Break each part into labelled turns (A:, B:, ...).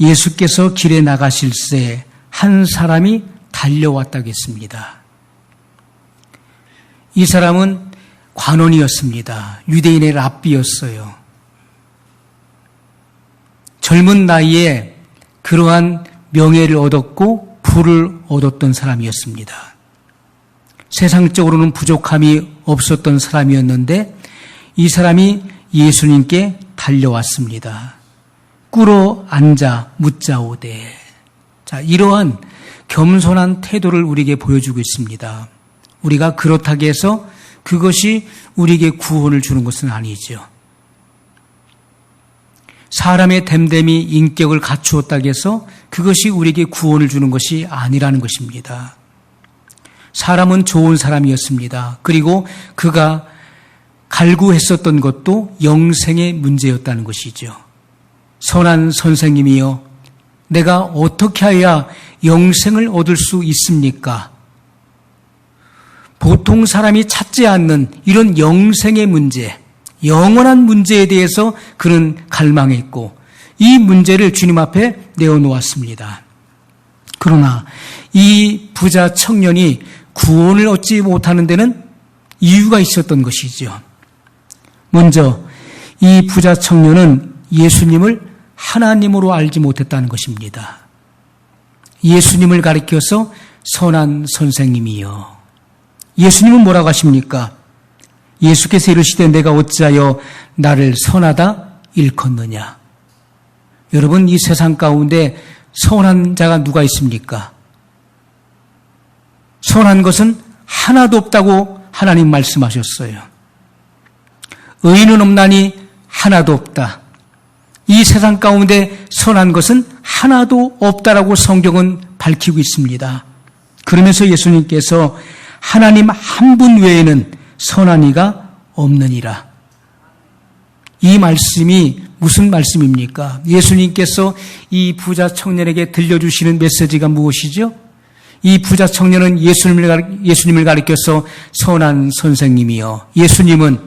A: 예수께서 길에 나가실새 한 사람이 달려왔다고 했습니다. 이 사람은 관원이었습니다. 유대인의 랍비였어요. 젊은 나이에 그러한 명예를 얻었고 부를 얻었던 사람이었습니다. 세상적으로는 부족함이 없었던 사람이었는데 이 사람이 예수님께 달려왔습니다. 꿇어 앉아 묻자오되. 자, 이러한 겸손한 태도를 우리에게 보여주고 있습니다. 우리가 그렇다고 해서 그것이 우리에게 구원을 주는 것은 아니죠. 사람의 됨됨이 인격을 갖추었다고 해서 그것이 우리에게 구원을 주는 것이 아니라는 것입니다. 사람은 좋은 사람이었습니다. 그리고 그가 갈구했었던 것도 영생의 문제였다는 것이죠. 선한 선생님이여, 내가 어떻게 해야 영생을 얻을 수 있습니까? 보통 사람이 찾지 않는 이런 영생의 문제, 영원한 문제에 대해서 그는 갈망했고 이 문제를 주님 앞에 내어놓았습니다. 그러나 이 부자 청년이 구원을 얻지 못하는 데는 이유가 있었던 것이죠. 먼저 이 부자 청년은 예수님을 하나님으로 알지 못했다는 것입니다. 예수님을 가리켜서 선한 선생님이요. 예수님은 뭐라고 하십니까? 예수께서 이르시되 내가 어찌하여 나를 선하다 일컫느냐. 여러분, 이 세상 가운데 선한 자가 누가 있습니까? 선한 것은 하나도 없다고 하나님 말씀하셨어요. 의인은 없나니 하나도 없다. 이 세상 가운데 선한 것은 하나도 없다라고 성경은 밝히고 있습니다. 그러면서 예수님께서 하나님 한 분 외에는 선한 이가 없느니라. 이 말씀이 무슨 말씀입니까? 예수님께서 이 부자 청년에게 들려주시는 메시지가 무엇이죠? 이 부자 청년은 예수님을 가리켜서 선한 선생님이요. 예수님은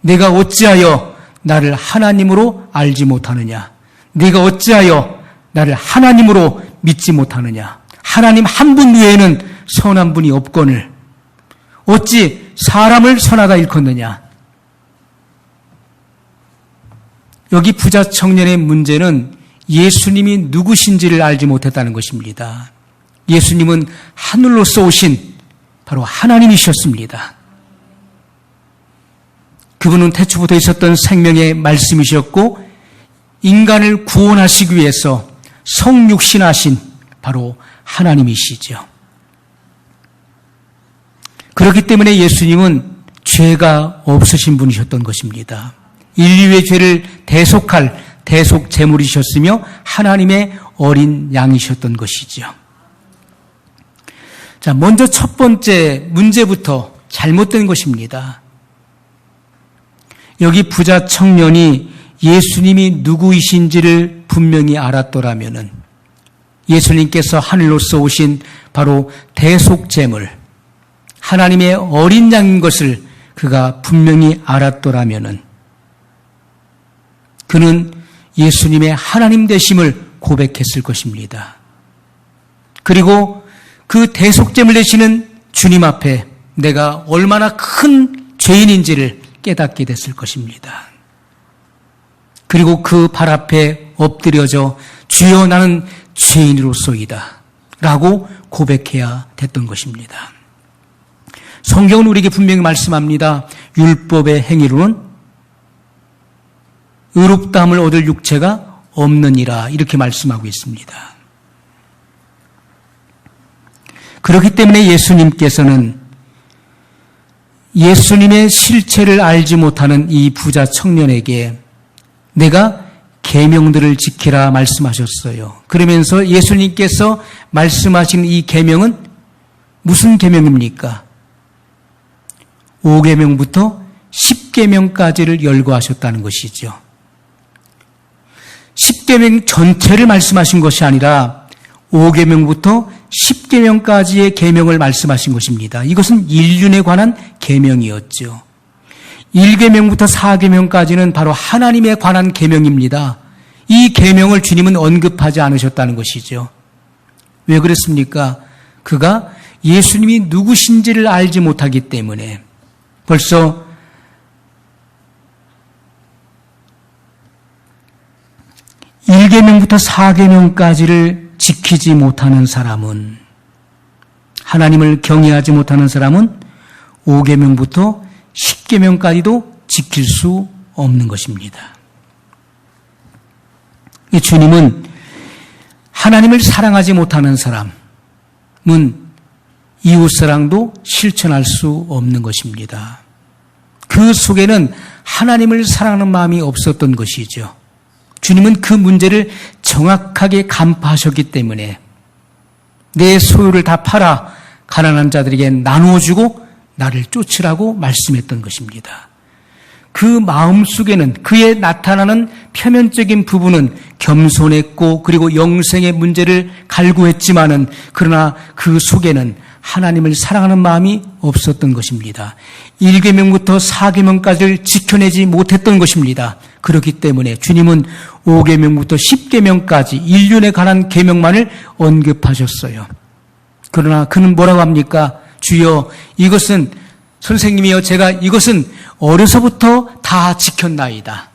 A: 내가 어찌하여 나를 하나님으로 알지 못하느냐? 네가 어찌하여 나를 하나님으로 믿지 못하느냐? 하나님 한 분 외에는 선한 분이 없거늘 어찌 사람을 선하다 일컫느냐? 여기 부자 청년의 문제는 예수님이 누구신지를 알지 못했다는 것입니다. 예수님은 하늘로서 오신 바로 하나님이셨습니다. 그분은 태초부터 있었던 생명의 말씀이셨고 인간을 구원하시기 위해서 성육신하신 바로 하나님이시죠. 그렇기 때문에 예수님은 죄가 없으신 분이셨던 것입니다. 인류의 죄를 대속할 대속 제물이셨으며 하나님의 어린 양이셨던 것이죠. 자, 먼저 첫 번째 문제부터 잘못된 것입니다. 여기 부자 청년이 예수님이 누구이신지를 분명히 알았더라면은 예수님께서 하늘로서 오신 바로 대속 제물, 하나님의 어린 양인 것을 그가 분명히 알았더라면은 그는 예수님의 하나님 되심을 고백했을 것입니다. 그리고 그 대속제물 되시는 주님 앞에 내가 얼마나 큰 죄인인지를 깨닫게 됐을 것입니다. 그리고 그 발 앞에 엎드려져 주여 나는 죄인으로소이다 라고 고백해야 됐던 것입니다. 성경은 우리에게 분명히 말씀합니다. 율법의 행위로는 의롭다함을 얻을 육체가 없느니라 이렇게 말씀하고 있습니다. 그렇기 때문에 예수님께서는 예수님의 실체를 알지 못하는 이 부자 청년에게 내가 계명들을 지키라 말씀하셨어요. 그러면서 예수님께서 말씀하신 이 계명은 무슨 계명입니까? 5계명부터 10계명까지를 열거하셨다는 것이죠. 10계명 전체를 말씀하신 것이 아니라 5계명부터 10계명까지의 계명을 말씀하신 것입니다. 이것은 인륜에 관한 계명이었죠. 1계명부터 4계명까지는 바로 하나님에 관한 계명입니다. 이 계명을 주님은 언급하지 않으셨다는 것이죠. 왜 그랬습니까? 그가 예수님이 누구신지를 알지 못하기 때문에 벌써 (1계명부터) (4계명까지를) 지키지 못하는 사람은, 하나님을 경외하지 못하는 사람은 (5계명부터) (10계명까지도) 지킬 수 없는 것입니다. 주님은 하나님을 사랑하지 못하는 사람은 이웃사랑도 실천할 수 없는 것입니다. 그 속에는 하나님을 사랑하는 마음이 없었던 것이죠. 주님은 그 문제를 정확하게 간파하셨기 때문에 내 소유를 다 팔아 가난한 자들에게 나누어주고 나를 쫓으라고 말씀했던 것입니다. 그 마음 속에는, 그의 나타나는 표면적인 부분은 겸손했고 그리고 영생의 문제를 갈구했지만은, 그러나 그 속에는 하나님을 사랑하는 마음이 없었던 것입니다. 1계명부터 4계명까지를 지켜내지 못했던 것입니다. 그렇기 때문에 주님은 5계명부터 10계명까지 인륜에 관한 계명만을 언급하셨어요. 그러나 그는 뭐라고 합니까? 주여, 이것은, 선생님이여, 제가 이것은 어려서부터 다 지켰나이다.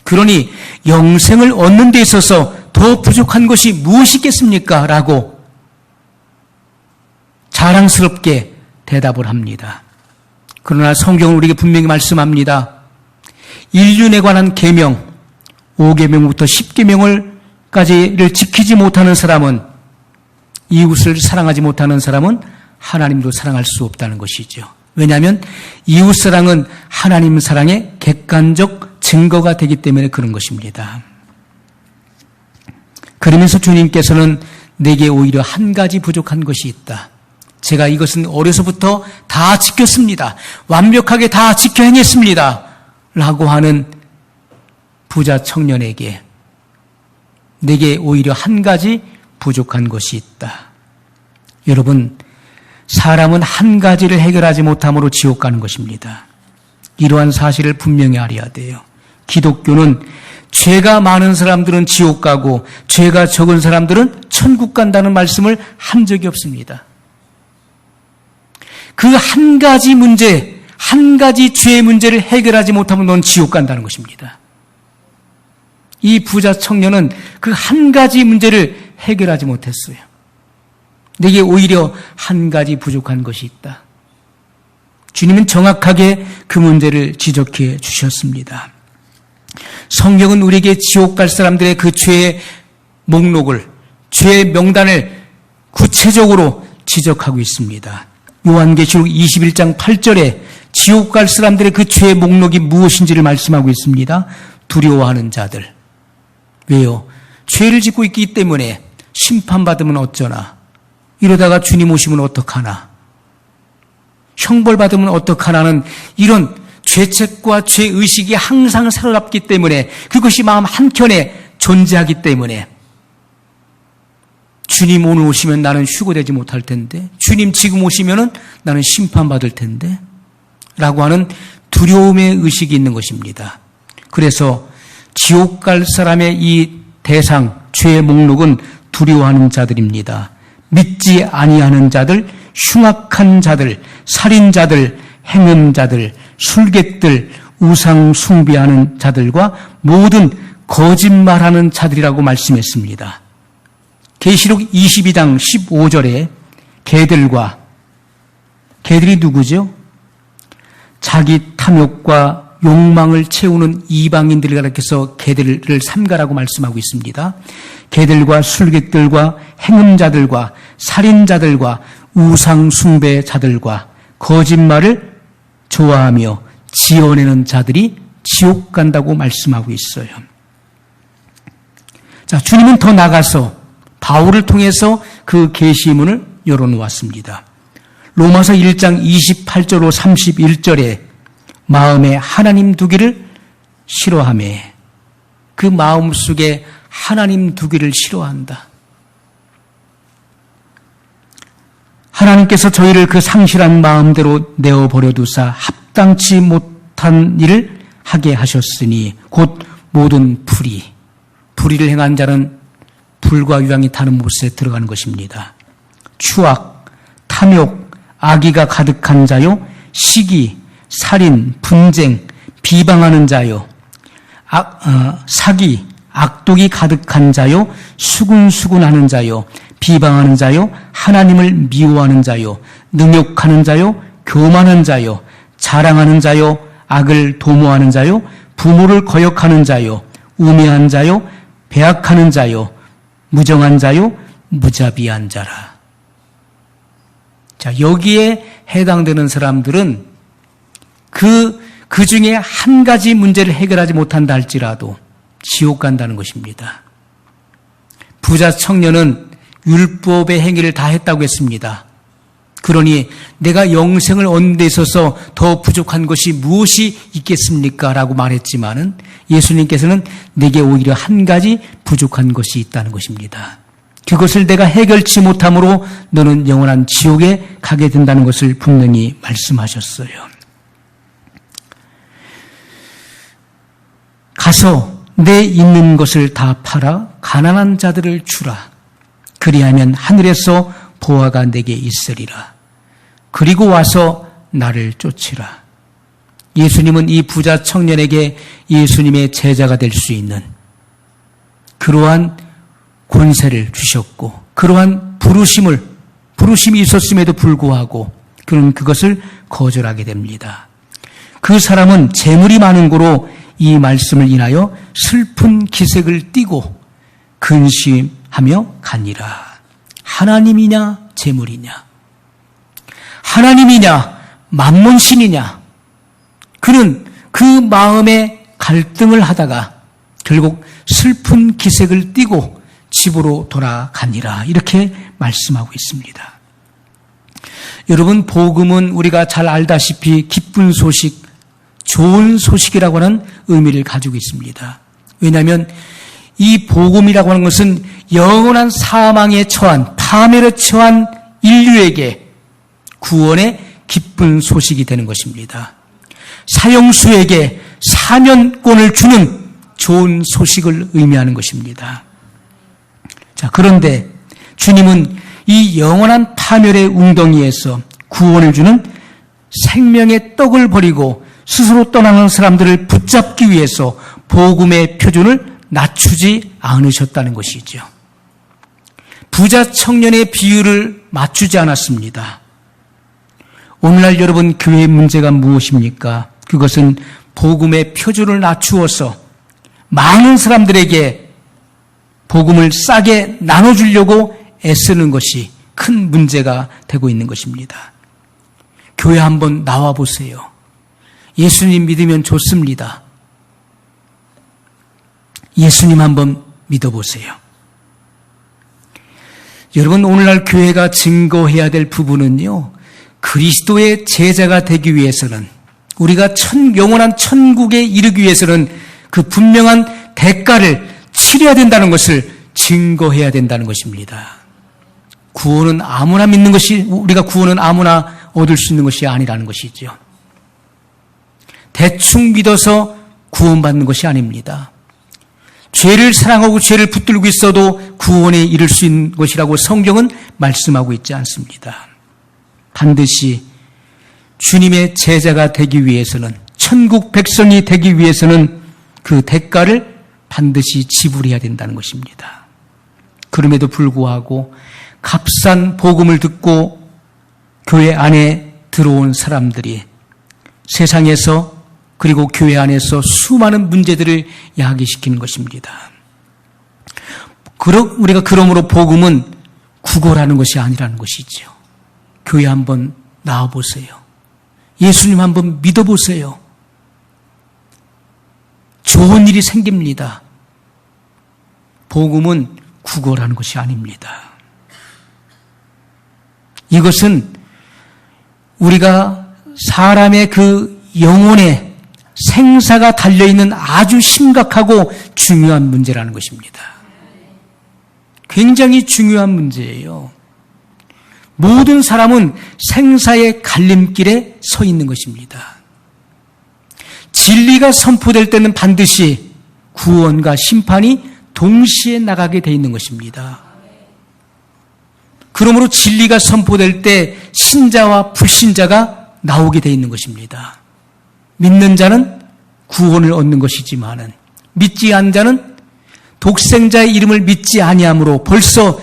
A: 그러니 영생을 얻는 데 있어서 더 부족한 것이 무엇이겠습니까? 라고 자랑스럽게 대답을 합니다. 그러나 성경은 우리에게 분명히 말씀합니다. 인륜에 관한 계명, 5계명부터 10계명을까지를 지키지 못하는 사람은, 이웃을 사랑하지 못하는 사람은 하나님도 사랑할 수 없다는 것이죠. 왜냐하면 이웃사랑은 하나님 사랑의 객관적 증거가 되기 때문에 그런 것입니다. 그러면서 주님께서는 내게 오히려 한 가지 부족한 것이 있다. 제가 이것은 어려서부터 다 지켰습니다. 완벽하게 다 지켜 행했습니다. 라고 하는 부자 청년에게 내게 오히려 한 가지 부족한 것이 있다. 여러분, 사람은 한 가지를 해결하지 못함으로 지옥 가는 것입니다. 이러한 사실을 분명히 알아야 돼요. 기독교는 죄가 많은 사람들은 지옥 가고 죄가 적은 사람들은 천국 간다는 말씀을 한 적이 없습니다. 그 한 가지 문제, 한 가지 죄의 문제를 해결하지 못하면 넌 지옥 간다는 것입니다. 이 부자 청년은 그 한 가지 문제를 해결하지 못했어요. 내게 오히려 한 가지 부족한 것이 있다. 주님은 정확하게 그 문제를 지적해 주셨습니다. 성경은 우리에게 지옥 갈 사람들의 그 죄의 목록을, 죄의 명단을 구체적으로 지적하고 있습니다. 요한계시록 21장 8절에 지옥 갈 사람들의 그 죄의 목록이 무엇인지를 말씀하고 있습니다. 두려워하는 자들. 왜요? 죄를 짓고 있기 때문에 심판받으면 어쩌나, 이러다가 주님 오시면 어떡하나, 형벌받으면 어떡하나는 이런 죄책과 죄의식이 항상 살아남기 때문에, 그것이 마음 한켠에 존재하기 때문에 주님 오늘 오시면 나는 휴거되지 못할 텐데, 주님 지금 오시면 나는 심판받을 텐데 라고 하는 두려움의 의식이 있는 것입니다. 그래서 지옥 갈 사람의 이 대상, 죄의 목록은 두려워하는 자들입니다. 믿지 아니하는 자들, 흉악한 자들, 살인자들, 행음자들, 술객들, 우상 숭배하는 자들과 모든 거짓말하는 자들이라고 말씀했습니다. 계시록 22장 15절에 개들이 누구죠? 자기 탐욕과 욕망을 채우는 이방인들을 가리켜서 개들을 삼가라고 말씀하고 있습니다. 개들과 술객들과 행음자들과 살인자들과 우상 숭배자들과 거짓말을 좋아하며 지어내는 자들이 지옥 간다고 말씀하고 있어요. 자, 주님은 더 나가서 바울을 통해서 그 계시문을 열어놓았습니다. 로마서 1장 28절로 31절에 마음에 하나님 두기를 싫어하며, 그 마음속에 하나님 두기를 싫어한다. 하나님께서 저희를 그 상실한 마음대로 내어버려 두사 합당치 못한 일을 하게 하셨으니 곧 모든 풀이, 불의를 행한 자는 불과 유황이 타는 못에 들어가는 것입니다. 추악, 탐욕, 악의가 가득한 자요, 시기, 살인, 분쟁, 비방하는 자요, 사기, 악독이 가득한 자요, 수군수군하는 자요, 비방하는 자요, 하나님을 미워하는 자요, 능욕하는 자요, 교만한 자요, 자랑하는 자요, 악을 도모하는 자요, 부모를 거역하는 자요, 우매한 자요, 배악하는 자요, 무정한 자요, 무자비한 자라. 자, 여기에 해당되는 사람들은 그 중에 한 가지 문제를 해결하지 못한다 할지라도 지옥 간다는 것입니다. 부자 청년은 율법의 행위를 다 했다고 했습니다. 그러니 내가 영생을 얻는 데 있어서 더 부족한 것이 무엇이 있겠습니까? 라고 말했지만은 예수님께서는 내게 오히려 한 가지 부족한 것이 있다는 것입니다. 그것을 내가 해결치 못함으로 너는 영원한 지옥에 가게 된다는 것을 분명히 말씀하셨어요. 가서 내 있는 것을 다 팔아 가난한 자들을 주라. 그리하면 하늘에서 보화가 내게 있으리라. 그리고 와서 나를 쫓으라. 예수님은 이 부자 청년에게 예수님의 제자가 될 수 있는 그러한 권세를 주셨고, 그러한 부르심이 있었음에도 불구하고 그는 그것을 거절하게 됩니다. 그 사람은 재물이 많은 고로 이 말씀을 인하여 슬픈 기색을 띠고 근심하며 가니라. 하나님이냐 재물이냐, 하나님이냐 만몬신이냐, 그는 그 마음에 갈등을 하다가 결국 슬픈 기색을 띠고 집으로 돌아가니라, 이렇게 말씀하고 있습니다. 여러분, 복음은 우리가 잘 알다시피 기쁜 소식, 좋은 소식이라고 하는 의미를 가지고 있습니다. 왜냐하면 이 복음이라고 하는 것은 영원한 사망에 처한, 파멸에 처한 인류에게 구원의 기쁜 소식이 되는 것입니다. 사형수에게 사면권을 주는 좋은 소식을 의미하는 것입니다. 자, 그런데 주님은 이 영원한 파멸의 웅덩이에서 구원을 주는 생명의 떡을 버리고 스스로 떠나는 사람들을 붙잡기 위해서 복음의 표준을 낮추지 않으셨다는 것이죠. 부자 청년의 비유를 맞추지 않았습니다. 오늘날 여러분, 교회의 문제가 무엇입니까? 그것은 복음의 표준을 낮추어서 많은 사람들에게 복음을 싸게 나눠주려고 애쓰는 것이 큰 문제가 되고 있는 것입니다. 교회 한번 나와 보세요. 예수님 믿으면 좋습니다. 예수님 한번 믿어보세요. 여러분, 오늘날 교회가 증거해야 될 부분은요, 그리스도의 제자가 되기 위해서는, 우리가 영원한 천국에 이르기 위해서는 그 분명한 대가를 치러야 된다는 것을 증거해야 된다는 것입니다. 구원은 아무나 믿는 것이, 우리가 구원은 아무나 얻을 수 있는 것이 아니라는 것이죠. 대충 믿어서 구원받는 것이 아닙니다. 죄를 사랑하고 죄를 붙들고 있어도 구원에 이를 수 있는 것이라고 성경은 말씀하고 있지 않습니다. 반드시 주님의 제자가 되기 위해서는, 천국 백성이 되기 위해서는 그 대가를 반드시 지불해야 된다는 것입니다. 그럼에도 불구하고 값싼 복음을 듣고 교회 안에 들어온 사람들이 세상에서, 그리고 교회 안에서 수많은 문제들을 야기시키는 것입니다. 우리가 그러므로 복음은 구걸하는 것이 아니라는 것이죠. 교회 한번 나와보세요. 예수님 한번 믿어보세요. 좋은 일이 생깁니다. 복음은 구걸하는 것이 아닙니다. 이것은 우리가 사람의 그 영혼에 생사가 달려있는 아주 심각하고 중요한 문제라는 것입니다. 굉장히 중요한 문제예요. 모든 사람은 생사의 갈림길에 서 있는 것입니다. 진리가 선포될 때는 반드시 구원과 심판이 동시에 나가게 돼 있는 것입니다. 그러므로 진리가 선포될 때 신자와 불신자가 나오게 돼 있는 것입니다. 믿는 자는 구원을 얻는 것이지만은 믿지 않는 자는 독생자의 이름을 믿지 아니함으로 벌써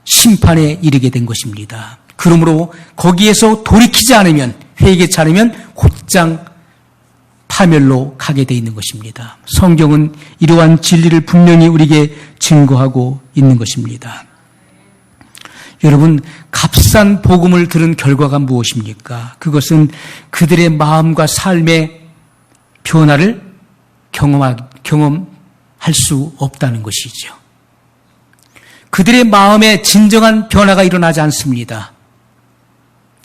A: 심판에 이르게 된 것입니다. 그러므로 거기에서 돌이키지 않으면, 회개치 않으면 곧장 파멸로 가게 돼 있는 것입니다. 성경은 이러한 진리를 분명히 우리에게 증거하고 있는 것입니다. 여러분, 값싼 복음을 들은 결과가 무엇입니까? 그것은 그들의 마음과 삶의 변화를 경험할 수 없다는 것이죠. 그들의 마음에 진정한 변화가 일어나지 않습니다.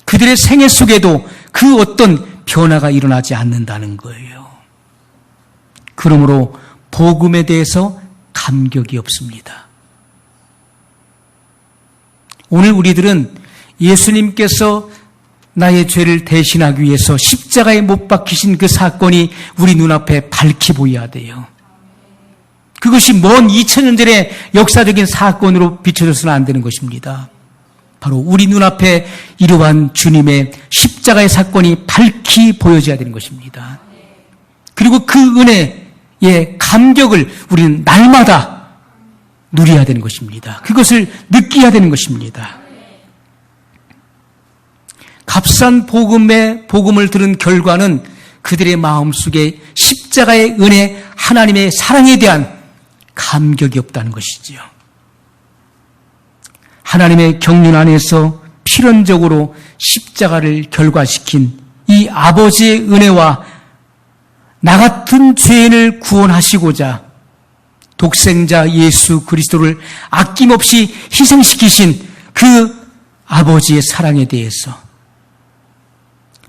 A: 그들의 생애 속에도 그 어떤 변화가 일어나지 않는다는 거예요. 그러므로 복음에 대해서 감격이 없습니다. 오늘 우리들은 예수님께서 나의 죄를 대신하기 위해서 십자가에 못 박히신 그 사건이 우리 눈앞에 밝히 보여야 돼요. 그것이 먼 2000년 전의 역사적인 사건으로 비춰져서는 안 되는 것입니다. 바로 우리 눈앞에 이러한 주님의 십자가의 사건이 밝히 보여져야 되는 것입니다. 그리고 그 은혜의 감격을 우리는 날마다 누려야 되는 것입니다. 그것을 느껴야 되는 것입니다. 값싼 복음을 들은 결과는 그들의 마음속에 십자가의 은혜, 하나님의 사랑에 대한 감격이 없다는 것이지요. 하나님의 경륜 안에서 필연적으로 십자가를 결과시킨 이 아버지의 은혜와 나 같은 죄인을 구원하시고자 독생자 예수 그리스도를 아낌없이 희생시키신 그 아버지의 사랑에 대해서,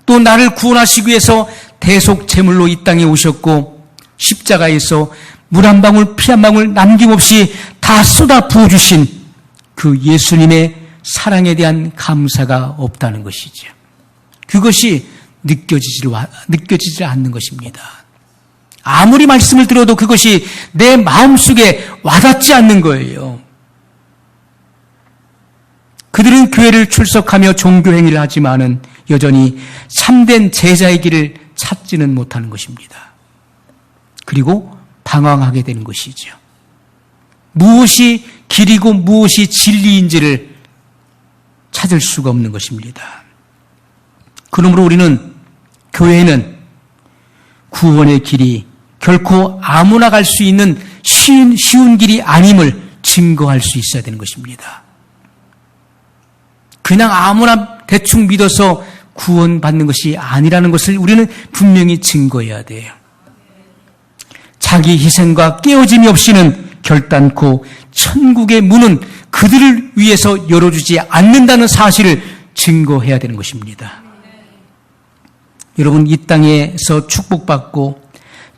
A: 또 나를 구원하시기 위해서 대속 제물로 이 땅에 오셨고 십자가에서 물 한 방울 피 한 방울 남김없이 다 쏟아 부어주신 그 예수님의 사랑에 대한 감사가 없다는 것이죠. 그것이 느껴지지 않는 것입니다. 아무리 말씀을 들어도 그것이 내 마음속에 와닿지 않는 거예요. 그들은 교회를 출석하며 종교행위를 하지만은 여전히 참된 제자의 길을 찾지는 못하는 것입니다. 그리고 방황하게 되는 것이죠. 무엇이 길이고 무엇이 진리인지를 찾을 수가 없는 것입니다. 그러므로 우리는 교회는 구원의 길이 결코 아무나 갈 수 있는 쉬운 길이 아님을 증거할 수 있어야 되는 것입니다. 그냥 아무나 대충 믿어서 구원받는 것이 아니라는 것을 우리는 분명히 증거해야 돼요. 자기 희생과 깨어짐이 없이는 결단코 천국의 문은 그들을 위해서 열어주지 않는다는 사실을 증거해야 되는 것입니다. 여러분, 이 땅에서 축복받고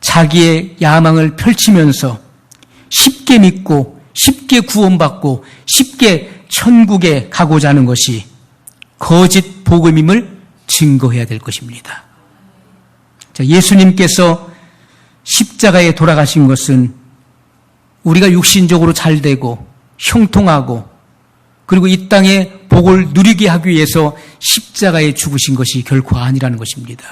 A: 자기의 야망을 펼치면서 쉽게 믿고 쉽게 구원받고 쉽게 천국에 가고자 하는 것이 거짓 복음임을 증거해야 될 것입니다. 자, 예수님께서 십자가에 돌아가신 것은 우리가 육신적으로 잘되고 형통하고 그리고 이 땅에 복을 누리게 하기 위해서 십자가에 죽으신 것이 결코 아니라는 것입니다.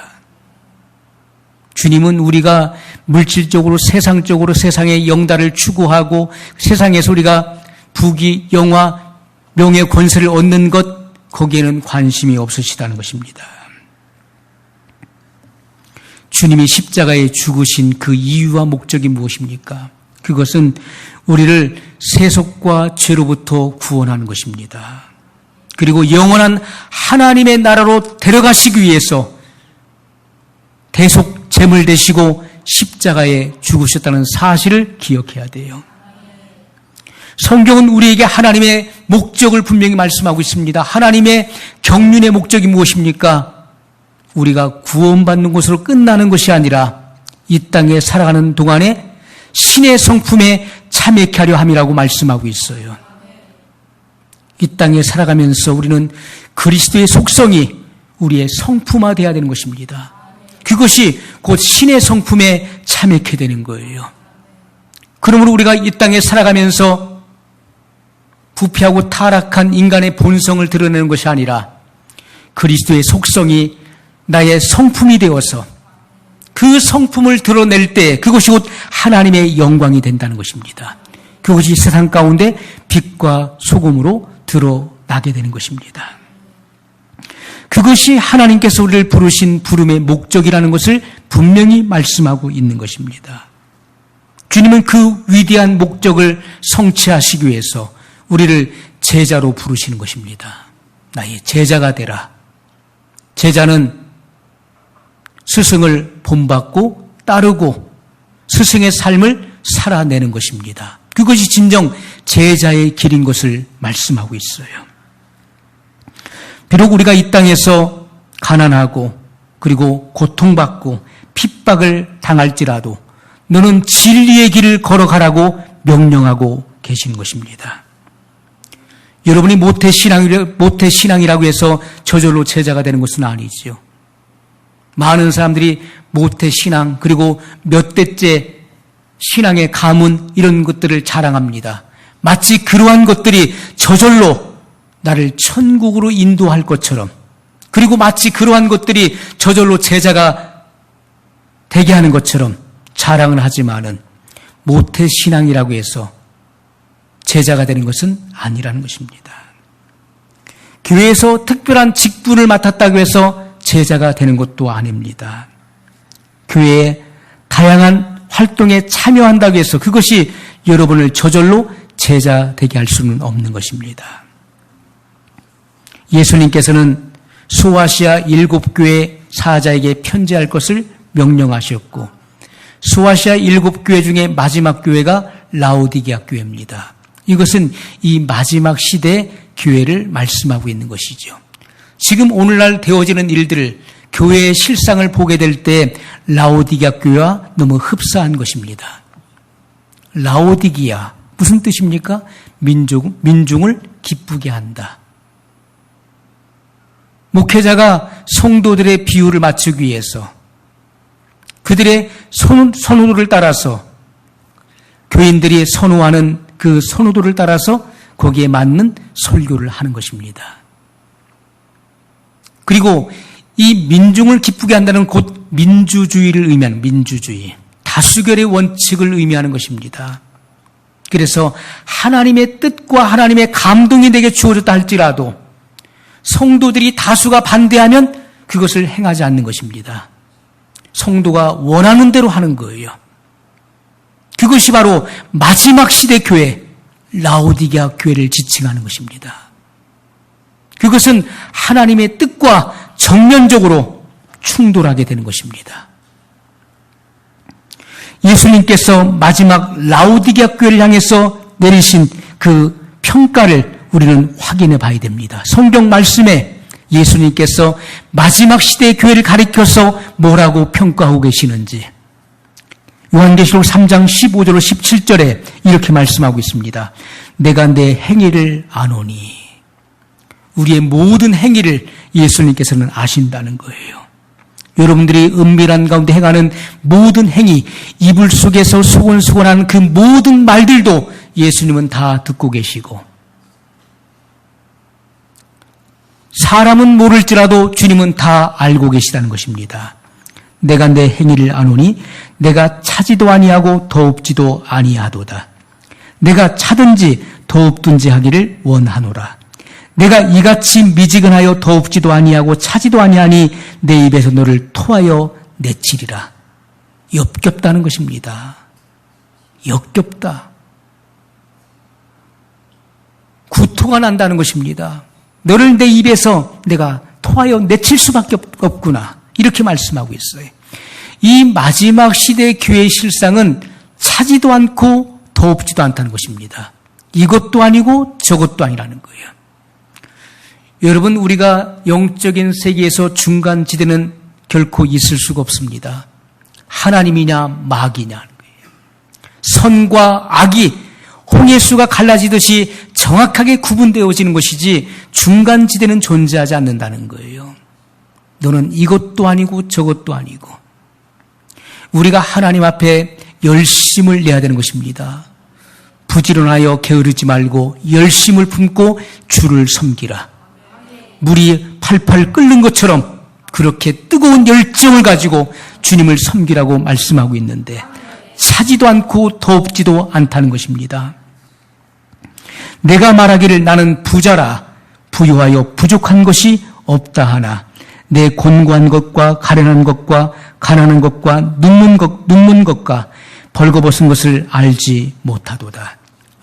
A: 주님은 우리가 물질적으로 세상적으로 세상의 영달을 추구하고 세상에서 우리가 부귀, 영화, 명예, 권세를 얻는 것, 거기에는 관심이 없으시다는 것입니다. 주님이 십자가에 죽으신 그 이유와 목적이 무엇입니까? 그것은 우리를 세속과 죄로부터 구원하는 것입니다. 그리고 영원한 하나님의 나라로 데려가시기 위해서 대속 제물 되시고 십자가에 죽으셨다는 사실을 기억해야 돼요. 성경은 우리에게 하나님의 목적을 분명히 말씀하고 있습니다. 하나님의 경륜의 목적이 무엇입니까? 우리가 구원받는 것으로 끝나는 것이 아니라 이 땅에 살아가는 동안에 신의 성품에 참여케 하려 함이라고 말씀하고 있어요. 이 땅에 살아가면서 우리는 그리스도의 속성이 우리의 성품화되어야 되는 것입니다. 그것이 곧 신의 성품에 참여케 되는 거예요. 그러므로 우리가 이 땅에 살아가면서 부패하고 타락한 인간의 본성을 드러내는 것이 아니라 그리스도의 속성이 나의 성품이 되어서 그 성품을 드러낼 때 그것이 곧 하나님의 영광이 된다는 것입니다. 그것이 세상 가운데 빛과 소금으로 드러나게 되는 것입니다. 그것이 하나님께서 우리를 부르신 부름의 목적이라는 것을 분명히 말씀하고 있는 것입니다. 주님은 그 위대한 목적을 성취하시기 위해서 우리를 제자로 부르시는 것입니다. 나의 제자가 되라. 제자는 스승을 본받고 따르고 스승의 삶을 살아내는 것입니다. 그것이 진정 제자의 길인 것을 말씀하고 있어요. 비록 우리가 이 땅에서 가난하고 그리고 고통받고 핍박을 당할지라도 너는 진리의 길을 걸어가라고 명령하고 계시는 것입니다. 여러분이 모태신앙이라고 해서 저절로 제자가 되는 것은 아니지요. 많은 사람들이 모태신앙 그리고 몇 대째 신앙의 가문 이런 것들을 자랑합니다. 마치 그러한 것들이 저절로 나를 천국으로 인도할 것처럼 그리고 마치 그러한 것들이 저절로 제자가 되게 하는 것처럼 자랑을 하지만은 모태신앙이라고 해서 제자가 되는 것은 아니라는 것입니다. 교회에서 특별한 직분을 맡았다고 해서 제자가 되는 것도 아닙니다. 교회의 다양한 활동에 참여한다고 해서 그것이 여러분을 저절로 제자 되게 할 수는 없는 것입니다. 예수님께서는 소아시아 7교회 사자에게 편지할 것을 명령하셨고 소아시아 7교회 중에 마지막 교회가 라오디게아 교회입니다. 이것은 이 마지막 시대의 교회를 말씀하고 있는 것이죠. 지금 오늘날 되어지는 일들을 교회의 실상을 보게 될 때 라오디게아 교회와 너무 흡사한 것입니다. 라오디게아 무슨 뜻입니까? 민중을 기쁘게 한다. 목회자가 성도들의 비율을 맞추기 위해서 그들의 선호도를 따라서 교인들이 선호하는 그 선호도를 따라서 거기에 맞는 설교를 하는 것입니다. 그리고 이 민중을 기쁘게 한다는 곧 민주주의를 의미하는 민주주의, 다수결의 원칙을 의미하는 것입니다. 그래서 하나님의 뜻과 하나님의 감동이 내게 주어졌다 할지라도 성도들이 다수가 반대하면 그것을 행하지 않는 것입니다. 성도가 원하는 대로 하는 거예요. 그것이 바로 마지막 시대 교회, 라오디게아 교회를 지칭하는 것입니다. 그것은 하나님의 뜻과 정면적으로 충돌하게 되는 것입니다. 예수님께서 마지막 라오디게아 교회를 향해서 내리신 그 평가를 우리는 확인해 봐야 됩니다. 성경 말씀에 예수님께서 마지막 시대의 교회를 가리켜서 뭐라고 평가하고 계시는지 요한계시록 3장 15절로 17절에 이렇게 말씀하고 있습니다. 내가 내 행위를 아노니. 우리의 모든 행위를 예수님께서는 아신다는 거예요. 여러분들이 은밀한 가운데 행하는 모든 행위, 이불 속에서 소곤소곤한 그 모든 말들도 예수님은 다 듣고 계시고 사람은 모를지라도 주님은 다 알고 계시다는 것입니다. 내가 내 행위를 아노니 내가 차지도 아니하고 더웁지도 아니하도다. 내가 차든지 더웁든지 하기를 원하노라. 내가 이같이 미지근하여 더웁지도 아니하고 차지도 아니하니 내 입에서 너를 토하여 내치리라. 역겹다는 것입니다. 역겹다. 구토가 난다는 것입니다. 너를 내 입에서 내가 토하여 내칠 수밖에 없구나. 이렇게 말씀하고 있어요. 이 마지막 시대의 교회의 실상은 차지도 않고 더웁지도 않다는 것입니다. 이것도 아니고 저것도 아니라는 거예요. 여러분, 우리가 영적인 세계에서 중간지대는 결코 있을 수가 없습니다. 하나님이냐 마귀냐는 거예요. 선과 악이 홍해수가 갈라지듯이 정확하게 구분되어지는 것이지 중간지대는 존재하지 않는다는 거예요. 너는 이것도 아니고 저것도 아니고 우리가 하나님 앞에 열심을 내야 되는 것입니다. 부지런하여 게으르지 말고 열심을 품고 주를 섬기라. 물이 팔팔 끓는 것처럼 그렇게 뜨거운 열정을 가지고 주님을 섬기라고 말씀하고 있는데 차지도 않고 덥지도 않다는 것입니다. 내가 말하기를 나는 부자라 부유하여 부족한 것이 없다 하나 내 곤고한 것과 가련한 것과 가난한 것과 눕는 것과 벌거벗은 것을 알지 못하도다.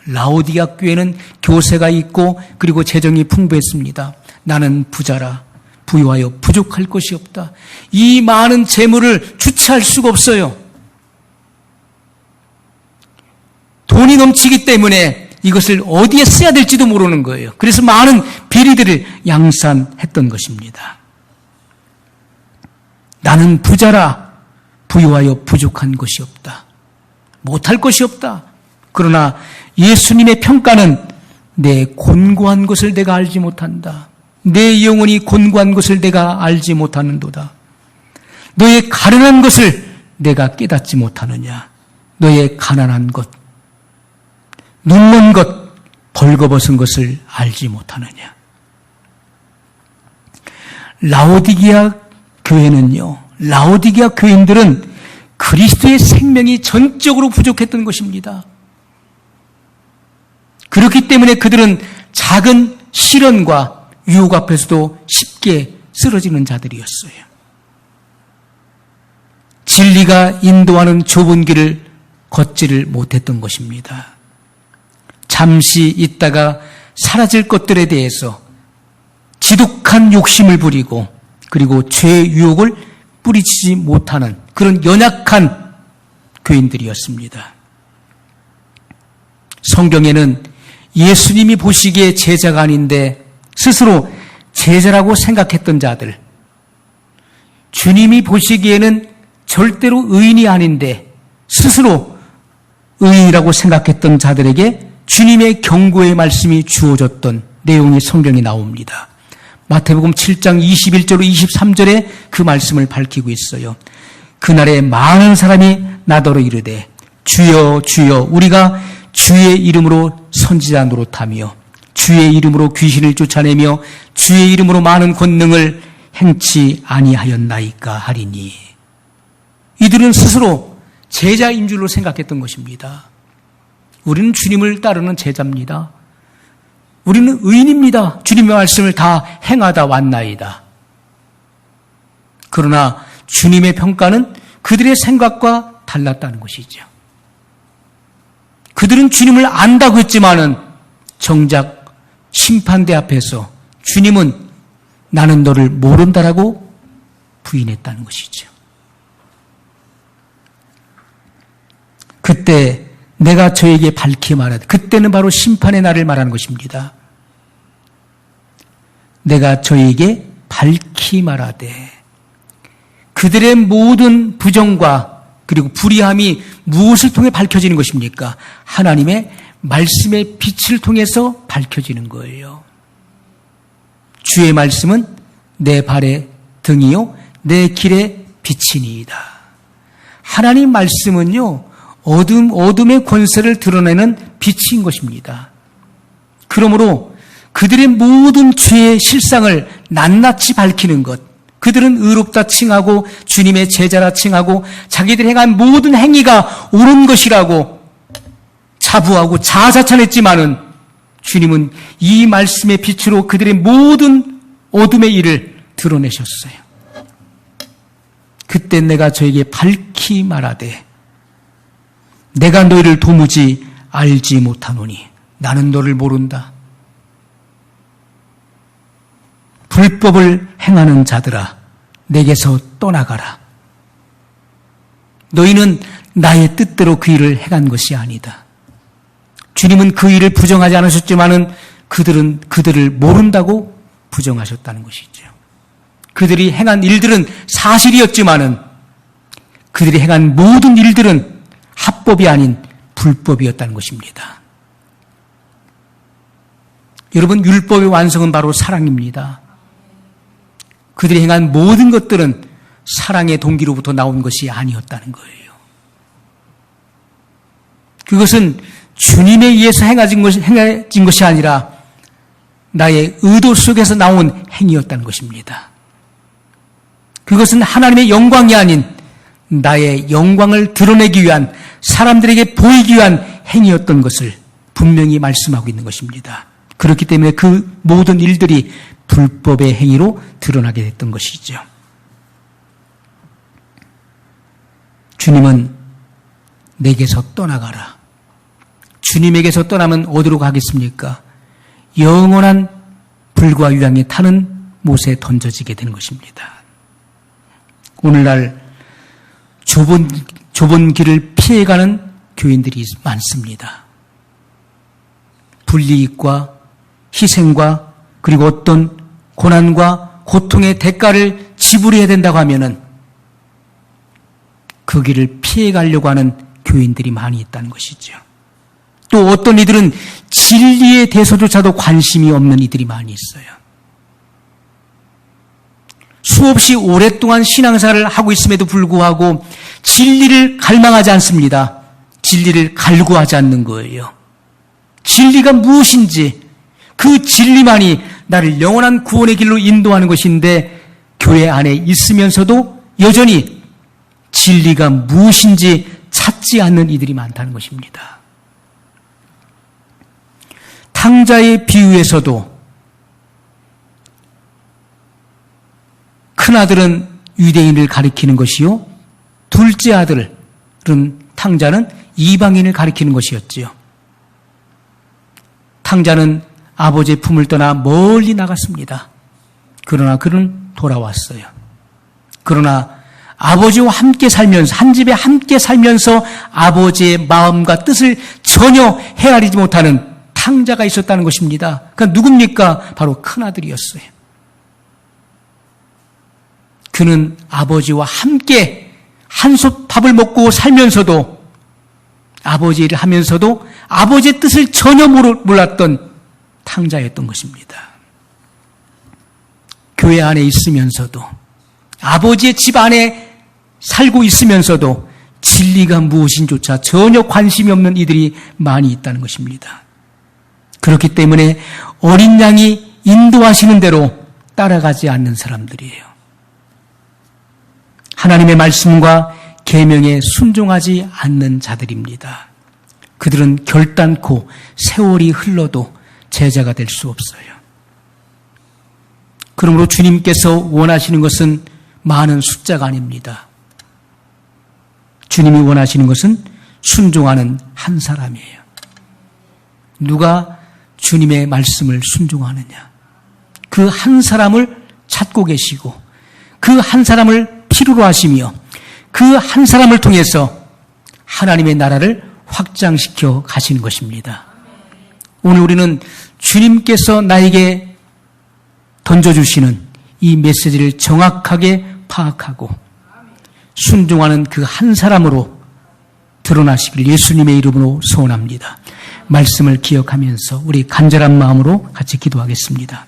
A: 라오디게아 교회는 교세가 있고 그리고 재정이 풍부했습니다. 나는 부자라 부유하여 부족할 것이 없다. 이 많은 재물을 주체할 수가 없어요. 돈이 넘치기 때문에 이것을 어디에 써야 될지도 모르는 거예요. 그래서 많은 비리들을 양산했던 것입니다. 나는 부자라 부유하여 부족한 것이 없다. 못할 것이 없다. 그러나 예수님의 평가는 내 곤고한 것을 내가 알지 못한다. 내 영혼이 곤고한 것을 내가 알지 못하는도다. 너의 가련한 것을 내가 깨닫지 못하느냐. 너의 가난한 것, 눕는 것, 벌거벗은 것을 알지 못하느냐. 라오디게아 교회는요, 라오디게아 교인들은 그리스도의 생명이 전적으로 부족했던 것입니다. 그렇기 때문에 그들은 작은 시련과 유혹 앞에서도 쉽게 쓰러지는 자들이었어요. 진리가 인도하는 좁은 길을 걷지를 못했던 것입니다. 잠시 있다가 사라질 것들에 대해서 지독한 욕심을 부리고 그리고 죄의 유혹을 뿌리치지 못하는 그런 연약한 교인들이었습니다. 성경에는 예수님이 보시기에 제자가 아닌데 스스로 제자라고 생각했던 자들, 주님이 보시기에는 절대로 의인이 아닌데 스스로 의인이라고 생각했던 자들에게 주님의 경고의 말씀이 주어졌던 내용이 성경에 나옵니다. 마태복음 7장 21절로 23절에 그 말씀을 밝히고 있어요. 그날에 많은 사람이 나더러 이르되 주여 주여 우리가 주의 이름으로 선지자 노릇하며 주의 이름으로 귀신을 쫓아내며 주의 이름으로 많은 권능을 행치 아니하였나이까 하리니. 이들은 스스로 제자인 줄로 생각했던 것입니다. 우리는 주님을 따르는 제자입니다. 우리는 의인입니다. 주님의 말씀을 다 행하다 왔나이다. 그러나 주님의 평가는 그들의 생각과 달랐다는 것이죠. 그들은 주님을 안다고 했지만은 정작 심판대 앞에서 주님은 나는 너를 모른다라고 부인했다는 것이죠. 그때 내가 저에게 밝히 말하되, 그때는 바로 심판의 날을 말하는 것입니다. 내가 저에게 밝히 말하되, 그들의 모든 부정과 그리고 불의함이 무엇을 통해 밝혀지는 것입니까? 하나님의 말씀의 빛을 통해서 밝혀지는 거예요. 주의 말씀은 내 발의 등이요 내 길의 빛이니이다. 하나님 말씀은요 어둠의 권세를 드러내는 빛인 것입니다. 그러므로 그들의 모든 죄의 실상을 낱낱이 밝히는 것, 그들은 의롭다 칭하고 주님의 제자라 칭하고 자기들이 행한 모든 행위가 옳은 것이라고 자부하고 자아자찬했지만은 주님은 이 말씀의 빛으로 그들의 모든 어둠의 일을 드러내셨어요. 그때 내가 저에게 밝히 말하되 내가 너희를 도무지 알지 못하노니 나는 너를 모른다. 불법을 행하는 자들아 내게서 떠나가라. 너희는 나의 뜻대로 그 일을 행한 것이 아니다. 주님은 그 일을 부정하지 않으셨지만은 그들은 그들을 모른다고 부정하셨다는 것이죠. 그들이 행한 일들은 사실이었지만은 그들이 행한 모든 일들은 합법이 아닌 불법이었다는 것입니다. 여러분, 율법의 완성은 바로 사랑입니다. 그들이 행한 모든 것들은 사랑의 동기로부터 나온 것이 아니었다는 거예요. 그것은 주님에 의해서 행해진 것이 아니라 나의 의도 속에서 나온 행위였다는 것입니다. 그것은 하나님의 영광이 아닌 나의 영광을 드러내기 위한, 사람들에게 보이기 위한 행위였던 것을 분명히 말씀하고 있는 것입니다. 그렇기 때문에 그 모든 일들이 불법의 행위로 드러나게 됐던 것이죠. 주님은 내게서 떠나가라. 주님에게서 떠나면 어디로 가겠습니까? 영원한 불과 유황에 타는 못에 던져지게 되는 것입니다. 오늘날 좁은 길을 피해가는 교인들이 많습니다. 불이익과 희생과 그리고 어떤 고난과 고통의 대가를 지불해야 된다고 하면은 그 길을 피해가려고 하는 교인들이 많이 있다는 것이죠. 또 어떤 이들은 진리에 대해서조차도 관심이 없는 이들이 많이 있어요. 수없이 오랫동안 신앙생활을 하고 있음에도 불구하고 진리를 갈망하지 않습니다. 진리를 갈구하지 않는 거예요. 진리가 무엇인지, 그 진리만이 나를 영원한 구원의 길로 인도하는 것인데 교회 안에 있으면서도 여전히 진리가 무엇인지 찾지 않는 이들이 많다는 것입니다. 탕자의 비유에서도 큰아들은 유대인을 가리키는 것이요, 둘째 아들은, 탕자는 이방인을 가리키는 것이었지요. 탕자는 아버지의 품을 떠나 멀리 나갔습니다. 그러나 그는 돌아왔어요. 그러나 아버지와 함께 살면서, 한 집에 함께 살면서 아버지의 마음과 뜻을 전혀 헤아리지 못하는 탕자가 있었다는 것입니다. 그러니까 누굽니까? 바로 큰아들이었어요. 그는 아버지와 함께 한솥 밥을 먹고 살면서도, 아버지 일을 하면서도 아버지의 뜻을 전혀 몰랐던 탕자였던 것입니다. 교회 안에 있으면서도, 아버지의 집 안에 살고 있으면서도 진리가 무엇인조차 전혀 관심이 없는 이들이 많이 있다는 것입니다. 그렇기 때문에 어린 양이 인도하시는 대로 따라가지 않는 사람들이에요. 하나님의 말씀과 계명에 순종하지 않는 자들입니다. 그들은 결단코 세월이 흘러도 제자가 될 수 없어요. 그러므로 주님께서 원하시는 것은 많은 숫자가 아닙니다. 주님이 원하시는 것은 순종하는 한 사람이에요. 누가 주님의 말씀을 순종하느냐, 그 한 사람을 찾고 계시고 그 한 사람을 필요로 하시며 그 한 사람을 통해서 하나님의 나라를 확장시켜 가시는 것입니다. 오늘 우리는 주님께서 나에게 던져주시는 이 메시지를 정확하게 파악하고 순종하는 그 한 사람으로 드러나시길 예수님의 이름으로 소원합니다. 말씀을 기억하면서 우리 간절한 마음으로 같이 기도하겠습니다.